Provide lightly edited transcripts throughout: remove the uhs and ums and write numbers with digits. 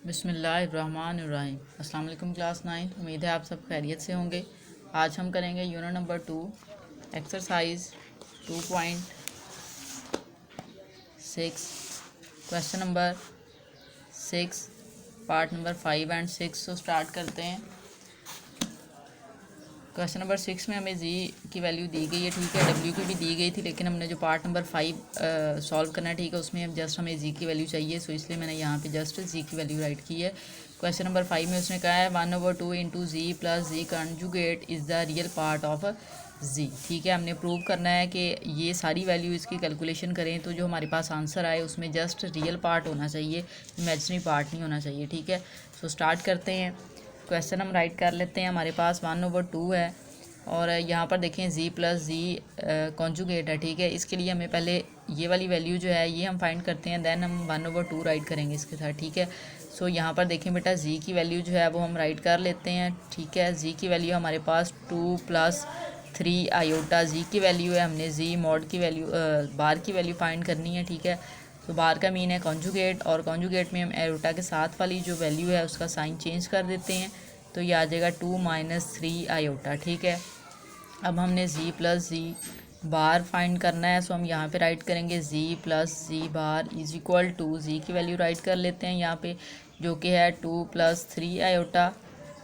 बिस्मिल्लाहिर्रहमानिर्रहीम। अस्सलाम वालेकुम क्लास 9। उम्मीद है आप सब खैरियत से होंगे। आज हम करेंगे unit number 2 exercise 2.6 question number 6 part number 5 and 6। तो स्टार्ट करते हैं। क्वेश्चन नंबर 6 में हमें जी की वैल्यू दी गई है, ठीक है। डब्ल्यू की भी दी गई थी, लेकिन हमने जो पार्ट नंबर 5 सॉल्व करना है, ठीक है, उसमें अब जस्ट हमें जी की वैल्यू चाहिए। सो इसलिए मैंने यहाँ पे जस्ट जी की वैल्यू राइट की है। क्वेश्चन नंबर 5 में उसने कहा है 1/2 into G plus G conjugate is the real part of G, ठीक है। हमने प्रूव करना है कि ये सारी वैल्यू इसकी कैलकुलेशन करें तो जो हमारे पास आंसर आए उसमें जस्ट रियल पार्ट होना चाहिए, इमेजिनरी पार्ट नहीं होना चाहिए, ठीक है। सो स्टार्ट करते हैं। क्वेश्चन हम राइट कर लेते हैं। हमारे पास 1/2 है और यहाँ पर देखें जी प्लस जी कॉन्जुगेट है, ठीक है। इसके लिए हमें पहले ये वाली वैल्यू जो है ये हम फाइंड करते हैं, देन हम 1/2 राइट करेंगे इसके साथ, ठीक है। सो यहाँ पर देखें बेटा, जी की वैल्यू जो है वो हम राइट कर लेते हैं, ठीक है। जी की वैल्यू हमारे पास 2 + 3 आयोटा जी की वैल्यू है। हमने जी मॉड की वैल्यू बार की वैल्यू फाइंड करनी है, ठीक है। तो बार का मीन है कॉन्जुगेट, और कॉन्जुगेट में हम आयोटा के साथ वाली जो वैल्यू है उसका साइन चेंज कर देते हैं, तो ये आ जाएगा 2 - 3 आयोटा, ठीक है। अब हमने जी प्लस जी बार फाइंड करना है। सो हम यहाँ पे राइट करेंगे G plus G bar is equal to, G की वैल्यू राइट कर लेते हैं यहाँ पे, जो कि है 2 + 3 आयोटा,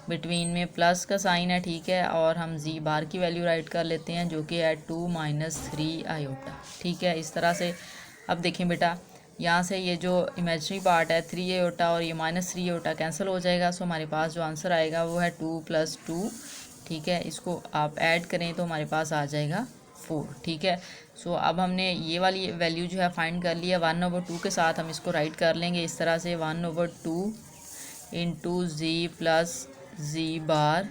बिटवीन में प्लस का साइन है, ठीक है। और हम जी बार की वैल्यू राइट कर लेते हैं, जो कि है 2 - 3 आयोटा, ठीक है। इस तरह से अब देखें बेटा, यहाँ से ये जो इमेजिनरी पार्ट है 3 आयोटा और ये -3 आयोटा कैंसिल हो जाएगा। सो हमारे पास जो आंसर आएगा वो है 2 + 2, ठीक है। इसको आप ऐड करें तो हमारे पास आ जाएगा 4, ठीक है। सो अब हमने ये वाली वैल्यू जो है फाइंड कर लिया। 1/2 के साथ हम इसको राइट कर लेंगे इस तरह से, 1/2 into G plus G bar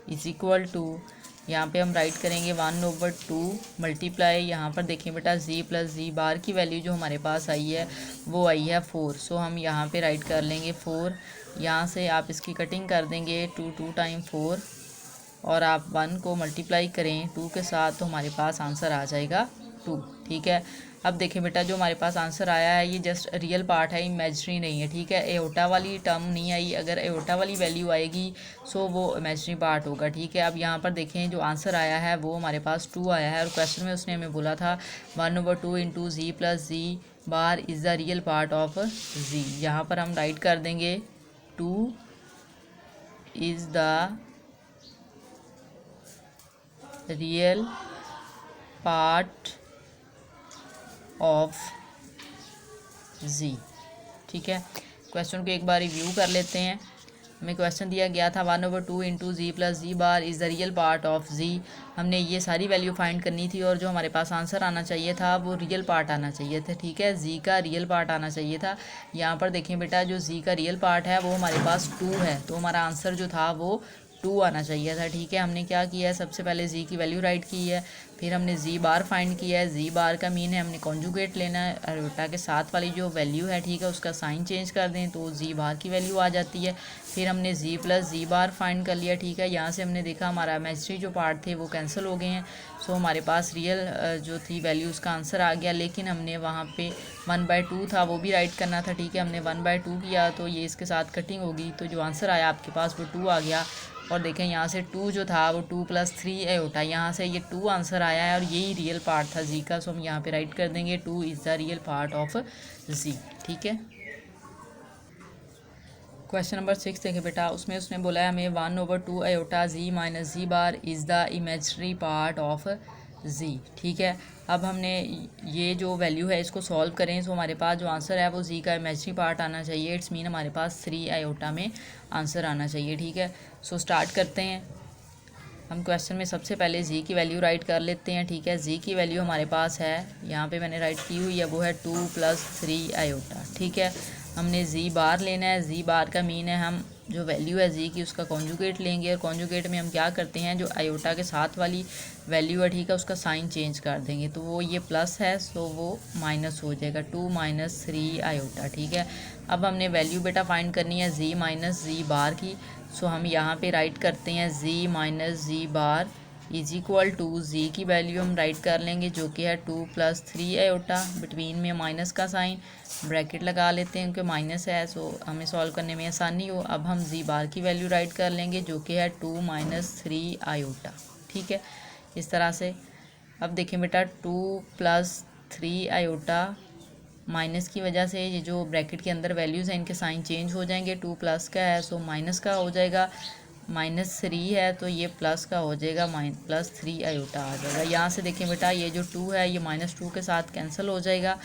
is equal to, यहाँ पे हम राइट करेंगे 1/2 मल्टीप्लाई, यहाँ पर देखें बेटा जी प्लस जी बार की वैल्यू जो हमारे पास आई है वो आई है 4। सो हम यहाँ पे राइट कर लेंगे 4। यहाँ से आप इसकी कटिंग कर देंगे 2 टाइम 4, और आप 1 को मल्टीप्लाई करें 2 के साथ तो हमारे पास आंसर आ जाएगा 2, ठीक है। अब देखें बेटा, जो हमारे पास आंसर आया है ये जस्ट रियल पार्ट है, इमेजिनरी नहीं है, ठीक है। एओटा वाली टर्म नहीं आई, अगर एओटा वाली वैल्यू आएगी सो वो इमेजिनरी पार्ट होगा, ठीक है। अब यहाँ पर देखें जो आंसर आया है वो हमारे पास 2 आया है, और क्वेश्चन में उसने हमें बोला था 1/2 into G plus G bar is the real part of G. यहाँ पर हम राइट कर देंगे 2 is the real part of G, ठीक है। क्वेश्चन को एक बार रिव्यू कर लेते हैं। हमें क्वेश्चन दिया गया था 1/2 into G plus G bar is the real part of G. हमने ये सारी वैल्यू फाइंड करनी थी, और जो हमारे पास आंसर आना चाहिए था वो रियल पार्ट आना चाहिए था, ठीक है। जी का रियल पार्ट आना चाहिए था। यहाँ पर देखें बेटा, जो जी का रियल पार्ट है वो हमारे पास 2 है, तो हमारा आंसर जो था वो 2 आना चाहिए था, ठीक है। हमने क्या किया है, सबसे पहले जी की वैल्यू राइट की है, फिर हमने जी बार फाइंड किया है। जी बार का मीन है हमने कॉन्जुगेट लेना है, आयोटा के साथ वाली जो वैल्यू है, ठीक है, उसका साइन चेंज कर दें तो जी बार की वैल्यू आ जाती है। फिर हमने जी प्लस जी बार फाइंड कर लिया, ठीक है। यहाँ से हमने देखा हमारा इमेजिनरी जो पार्ट थे वो कैंसिल हो गए हैं। सो हमारे पास रियल जो थी वैल्यू उसका आंसर आ गया, लेकिन हमने वहाँ पे 1/2 था वो भी राइट करना था, ठीक है। हमने 1/2 किया तो ये इसके साथ कटिंग होगी, तो जो आंसर आया आपके पास वो 2 आ गया। और देखें यहाँ से 2 जो था वो 2 + 3 आयोटा, यहाँ से ये 2 आंसर आया है और यही रियल पार्ट था जी का। सो हम यहाँ पे राइट कर देंगे 2 is the real part of G, ठीक है। क्वेश्चन नंबर 6 देखें बेटा, उसमें उसने बोला है हमें 1/2 iota G minus G bar is the imaginary part of G, ठीक है। अब हमने ये जो वैल्यू है इसको सॉल्व करें, सो हमारे पास जो आंसर है वो जी का इमेजिनरी पार्ट आना चाहिए। इट्स मीन हमारे पास 3 आयोटा में आंसर आना चाहिए, ठीक है। सो स्टार्ट करते हैं। हम क्वेश्चन में सबसे पहले जी की वैल्यू राइट कर लेते हैं, ठीक है। जी की वैल्यू हमारे पास है, यहाँ पे मैंने राइट की हुई है, वो है 2 + 3 आयोटा, ठीक है। हमने जी बार लेना है। जी बार का मीन है हम जो वैल्यू है जी की उसका कॉन्जुगेट लेंगे, और कॉन्जुगेट में हम क्या करते हैं, जो आयोटा के साथ वाली वैल्यू है, ठीक है, उसका साइन चेंज कर देंगे, तो वो ये प्लस है सो वो माइनस हो जाएगा, 2 - 3 आयोटा, ठीक है। अब हमने वैल्यू बेटा फाइंड करनी है जी माइनस जी बार की। सो हम यहाँ पे राइट करते हैं G minus G bar is equal to G की वैल्यू हम राइट कर लेंगे जो कि है 2 + 3 आयोटा, बिटवीन में माइनस का साइन, ब्रैकेट लगा लेते हैं क्योंकि माइनस है सो हमें सॉल्व करने में आसानी हो। अब हम जी बार की वैल्यू राइट कर लेंगे जो कि है 2 - 3 आयोटा, ठीक है इस तरह से। अब देखें बेटा 2 + 3 आयोटा, माइनस की वजह से ये जो ब्रैकेट के अंदर वैल्यूज़ हैं इनके साइन चेंज हो जाएंगे। 2 प्लस का है सो माइनस का हो जाएगा, -3 है तो ये प्लस का हो जाएगा, +3 आयोटा आ जाएगा। यहाँ से देखें बेटा ये जो 2 है ये -2 के साथ कैंसिल हो जाएगा।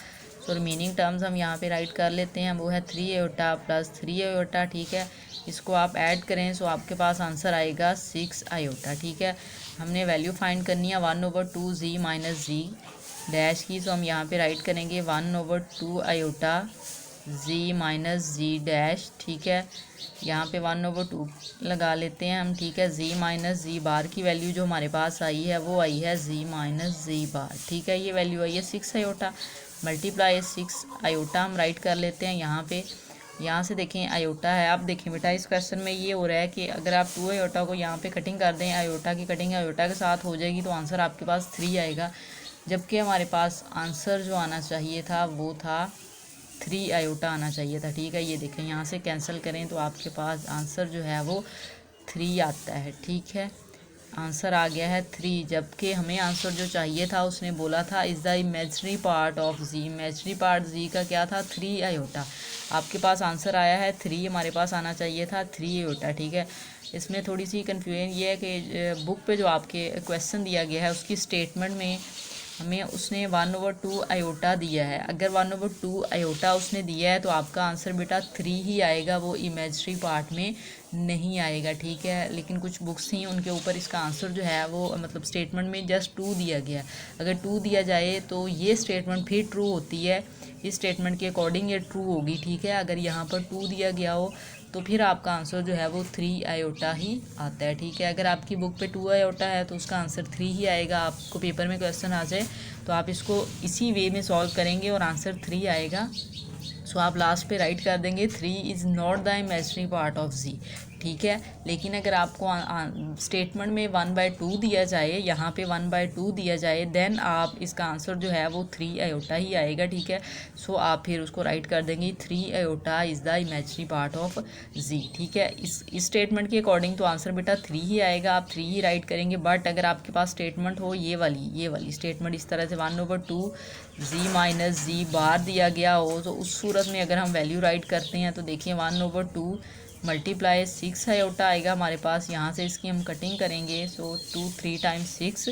सो रिमेनिंग टर्म्स हम यहाँ पे राइट कर लेते हैं, वो है 3 आयोटा + 3 आयोटा, ठीक है। इसको आप ऐड करें सो आपके पास आंसर आएगा 6 आयोटा, ठीक है। हमने वैल्यू फाइंड करनी है 1/2 जी - जी डैश की, सो हम यहाँ पे राइट करेंगे 1/2 आयोटा जी - जी डैश, ठीक है। यहाँ पे 1/2 लगा लेते हैं हम, ठीक है। जी - जी बार की वैल्यू जो हमारे पास आई है वो आई है जी - जी बार, ठीक है। ये वैल्यू आई है 6 आयोटा, मल्टीप्लाई 6 आयोटा हम राइट कर लेते हैं यहाँ पे। यहाँ से देखें आयोटा है, आप देखें बेटा इस क्वेश्चन में ये हो रहा है कि अगर आप 2 आयोटा को यहाँ पे कटिंग कर दें, आयोटा की कटिंग आयोटा के साथ हो जाएगी तो आंसर आपके पास 3 आएगा, जबकि हमारे पास आंसर जो आना चाहिए था वो था 3 आयोटा आना चाहिए था, ठीक है। ये देखें यहाँ से कैंसिल करें तो आपके पास आंसर जो है वो 3 आता है, ठीक है। आंसर आ गया है 3, जबकि हमें आंसर जो चाहिए था उसने बोला था is the imaginary part of G, imaginary part G का क्या था 3 आयोटा। आपके पास आंसर आया है 3, हमारे पास आना चाहिए था 3 आयोटा, ठीक है। इसमें थोड़ी सी कन्फ्यूजन ये है कि बुक पे जो आपके क्वेश्चन दिया गया है उसकी स्टेटमेंट में हमें उसने 1/2 आयोटा दिया है। अगर 1/2 आयोटा उसने दिया है तो आपका आंसर बेटा 3 ही आएगा, वो इमेजनरी पार्ट में नहीं आएगा, ठीक है। लेकिन कुछ बुक्स थी उनके ऊपर इसका आंसर जो है वो मतलब स्टेटमेंट में जस्ट 2 दिया गया। अगर 2 दिया जाए तो ये स्टेटमेंट फिर ट्रू होती है, इस स्टेटमेंट के अकॉर्डिंग ये ट्रू होगी, ठीक है। अगर यहाँ पर 2 दिया गया हो तो फिर आपका आंसर जो है वो 3 आयोटा ही आता है, ठीक है। अगर आपकी बुक पे 2 आयोटा है तो उसका आंसर 3 ही आएगा। आपको पेपर में क्वेश्चन आ जाए तो आप इसको इसी वे में सॉल्व करेंगे और आंसर 3 आएगा। सो आप लास्ट पे राइट कर देंगे 3 is not the imaginary part of G, ठीक है। लेकिन अगर आपको स्टेटमेंट में 1/2 दिया जाए, यहाँ पे 1/2 दिया जाए, देन आप इसका आंसर जो है वो 3 आयोटा ही आएगा, ठीक है। सो आप फिर उसको राइट कर देंगे 3 iota is the imaginary part of G, ठीक है। इस स्टेटमेंट के अकॉर्डिंग तो आंसर बेटा 3 ही आएगा, आप 3 ही राइट करेंगे। बट अगर आपके पास स्टेटमेंट हो ये वाली स्टेटमेंट इस तरह से 1/2 जी - जी बार दिया गया हो तो उस सूरत में अगर हम वैल्यू राइट करते हैं तो देखिए 1/2 मल्टीप्लाई 6 आयोटा आएगा हमारे पास। यहाँ से इसकी हम कटिंग करेंगे सो 2 3 × 6,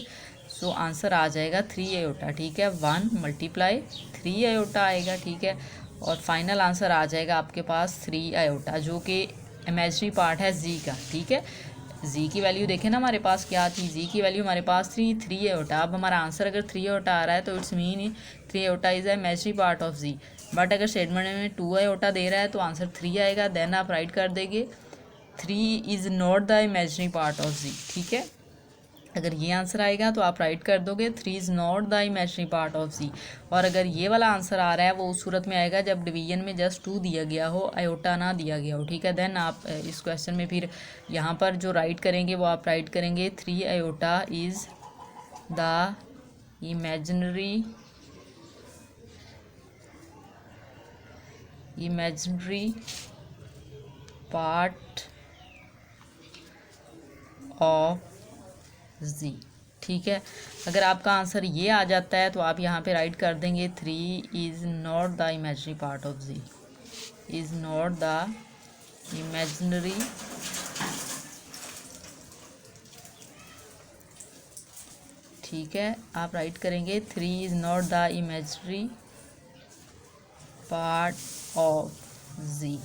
सो आंसर आ जाएगा 3 आयोटा, ठीक है। 1 × 3 आयोटा आएगा, ठीक है। और फाइनल आंसर आ जाएगा आपके पास 3 आयोटा जो कि इमेजनरी पार्ट है जी का, ठीक है। जी की वैल्यू देखें ना हमारे पास क्या थी, जी की वैल्यू हमारे पास 3 आयोटा। अब हमारा आंसर अगर 3 आयोटा आ रहा है तो it's mean 3 iota is a imaginary part of G. But अगर स्टेटमेंट में 2 आयोटा दे रहा है तो आंसर 3 आएगा। देन आप राइट कर देंगे 3 is not the imaginary part of G, ठीक है। अगर ये आंसर आएगा तो आप राइट कर दोगे 3 is not the imaginary part of G. और अगर ये वाला आंसर आ रहा है वो उस सूरत में आएगा जब डिवीजन में जस्ट 2 दिया गया हो, आयोटा ना दिया गया हो, ठीक है। देन आप इस क्वेश्चन में फिर यहाँ पर जो राइट करेंगे वो आप राइट करेंगे 3 iota is the imaginary part of G, ठीक है। अगर आपका आंसर ये आ जाता है तो आप यहाँ पे राइट कर देंगे 3 is not the imaginary part of G, is not the imaginary ठीक है। आप राइट करेंगे 3 is not the imaginary part of G,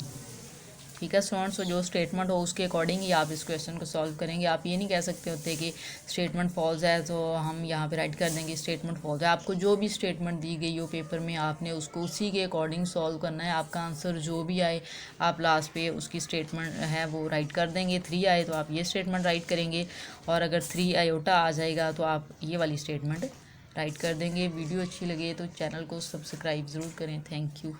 ठीक है। स्टूडेंट्स तो जो स्टेटमेंट हो उसके अकॉर्डिंग ही आप इस क्वेश्चन को सॉल्व करेंगे। आप ये नहीं कह सकते होते कि स्टेटमेंट फॉल्स है तो हम यहाँ पे राइट कर देंगे स्टेटमेंट फॉल्स है। आपको जो भी स्टेटमेंट दी गई हो पेपर में आपने उसको उसी के अकॉर्डिंग सॉल्व करना है। आपका आंसर जो भी आए आप लास्ट पे उसकी स्टेटमेंट है वो राइट कर देंगे। 3 आए तो आप ये स्टेटमेंट राइट करेंगे और अगर 3 आयोटा आ जाएगा तो आप ये वाली स्टेटमेंट राइट कर देंगे। वीडियो अच्छी लगे तो चैनल को सब्सक्राइब ज़रूर करें। Thank you.